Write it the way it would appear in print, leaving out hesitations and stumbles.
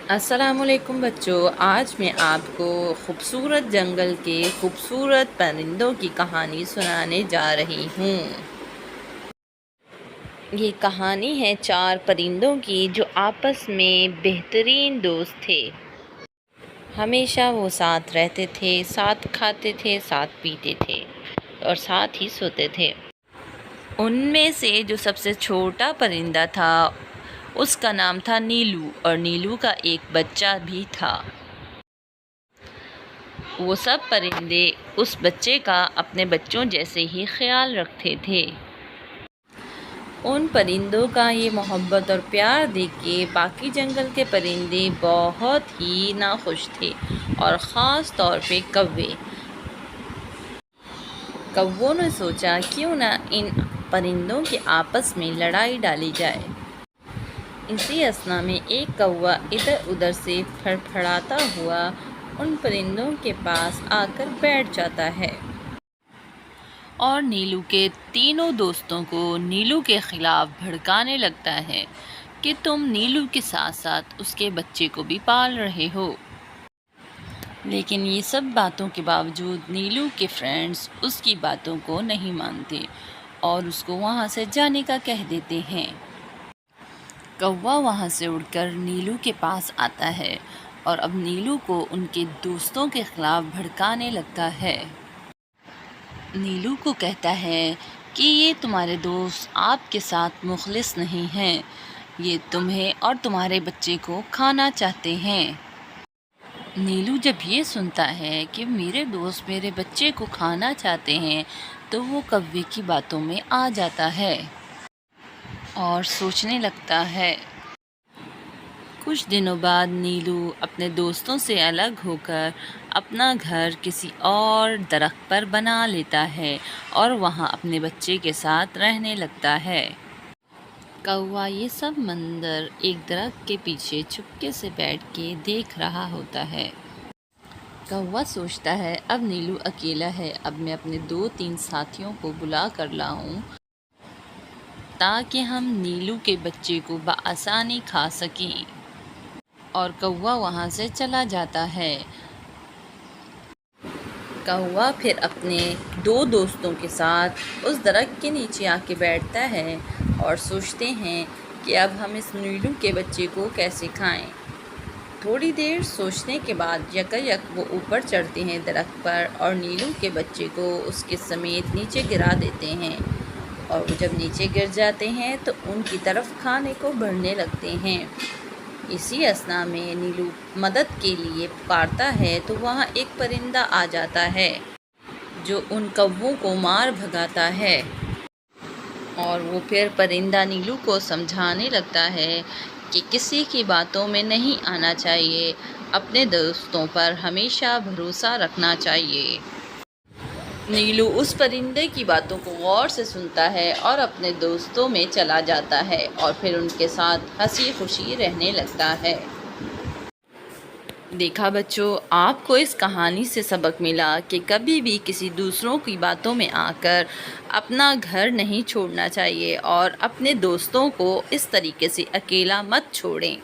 السلام علیکم بچوں، آج میں آپ کو خوبصورت جنگل کے خوبصورت پرندوں کی کہانی سنانے جا رہی ہوں۔ یہ کہانی ہے 4 پرندوں کی جو آپس میں بہترین دوست تھے۔ ہمیشہ وہ ساتھ رہتے تھے، ساتھ کھاتے تھے، ساتھ پیتے تھے اور ساتھ ہی سوتے تھے۔ ان میں سے جو سب سے چھوٹا پرندہ تھا اس کا نام تھا نیلو، اور نیلو کا ایک بچہ بھی تھا۔ وہ سب پرندے اس بچے کا اپنے بچوں جیسے ہی خیال رکھتے تھے۔ ان پرندوں کا یہ محبت اور پیار دیکھ کے باقی جنگل کے پرندے بہت ہی ناخوش تھے، اور خاص طور پہ کوے۔ کووں نے سوچا کیوں نہ ان پرندوں کے آپس میں لڑائی ڈالی جائے۔ اسی اثنا میں ایک کوا ادھر ادھر سے پھڑپھڑاتا ہوا ان پرندوں کے پاس آ کر بیٹھ جاتا ہے، اور نیلو کے تینوں دوستوں کو نیلو کے خلاف بھڑکانے لگتا ہے کہ تم نیلو کے ساتھ ساتھ اس کے بچے کو بھی پال رہے ہو۔ لیکن یہ سب باتوں کے باوجود نیلو کے فرینڈز اس کی باتوں کو نہیں مانتے اور اس کو وہاں سے جانے کا کہہ دیتے ہیں۔ کوا وہاں سے اڑ کر نیلو کے پاس آتا ہے اور اب نیلو کو ان کے دوستوں کے خلاف بھڑکانے لگتا ہے۔ نیلو کو کہتا ہے کہ یہ تمہارے دوست آپ کے ساتھ مخلص نہیں ہیں، یہ تمہیں اور تمہارے بچے کو کھانا چاہتے ہیں۔ نیلو جب یہ سنتا ہے کہ میرے دوست میرے بچے کو کھانا چاہتے ہیں تو وہ کوے کی باتوں میں آ جاتا ہے اور سوچنے لگتا ہے۔ کچھ دنوں بعد نیلو اپنے دوستوں سے الگ ہو کر اپنا گھر کسی اور درخت پر بنا لیتا ہے اور وہاں اپنے بچے کے ساتھ رہنے لگتا ہے۔ کوا یہ سب منظر ایک درخت کے پیچھے چپکے سے بیٹھ کے دیکھ رہا ہوتا ہے۔ کوا سوچتا ہے اب نیلو اکیلا ہے، اب میں اپنے 2-3 ساتھیوں کو بلا کر لاؤں تاکہ ہم نیلو کے بچے کو بآسانی کھا سکیں، اور کوا وہاں سے چلا جاتا ہے۔ کوا پھر اپنے 2 دوستوں کے ساتھ اس درخت کے نیچے آ کے بیٹھتا ہے اور سوچتے ہیں کہ اب ہم اس نیلو کے بچے کو کیسے کھائیں۔ تھوڑی دیر سوچنے کے بعد یک وہ اوپر چڑھتے ہیں درخت پر اور نیلو کے بچے کو اس کے سمیت نیچے گرا دیتے ہیں، اور وہ جب نیچے گر جاتے ہیں تو ان کی طرف کھانے کو بڑھنے لگتے ہیں۔ اسی اثنا میں نیلو مدد کے لیے پکارتا ہے تو وہاں ایک پرندہ آ جاتا ہے جو ان کووں کو مار بھگاتا ہے، اور وہ پھر پرندہ نیلو کو سمجھانے لگتا ہے کہ کسی کی باتوں میں نہیں آنا چاہیے، اپنے دوستوں پر ہمیشہ بھروسہ رکھنا چاہیے۔ نیلو اس پرندے کی باتوں کو غور سے سنتا ہے اور اپنے دوستوں میں چلا جاتا ہے اور پھر ان کے ساتھ ہنسی خوشی رہنے لگتا ہے۔ دیکھا بچوں، آپ کو اس کہانی سے سبق ملا کہ کبھی بھی کسی دوسروں کی باتوں میں آ کر اپنا گھر نہیں چھوڑنا چاہیے، اور اپنے دوستوں کو اس طریقے سے اکیلا مت چھوڑیں۔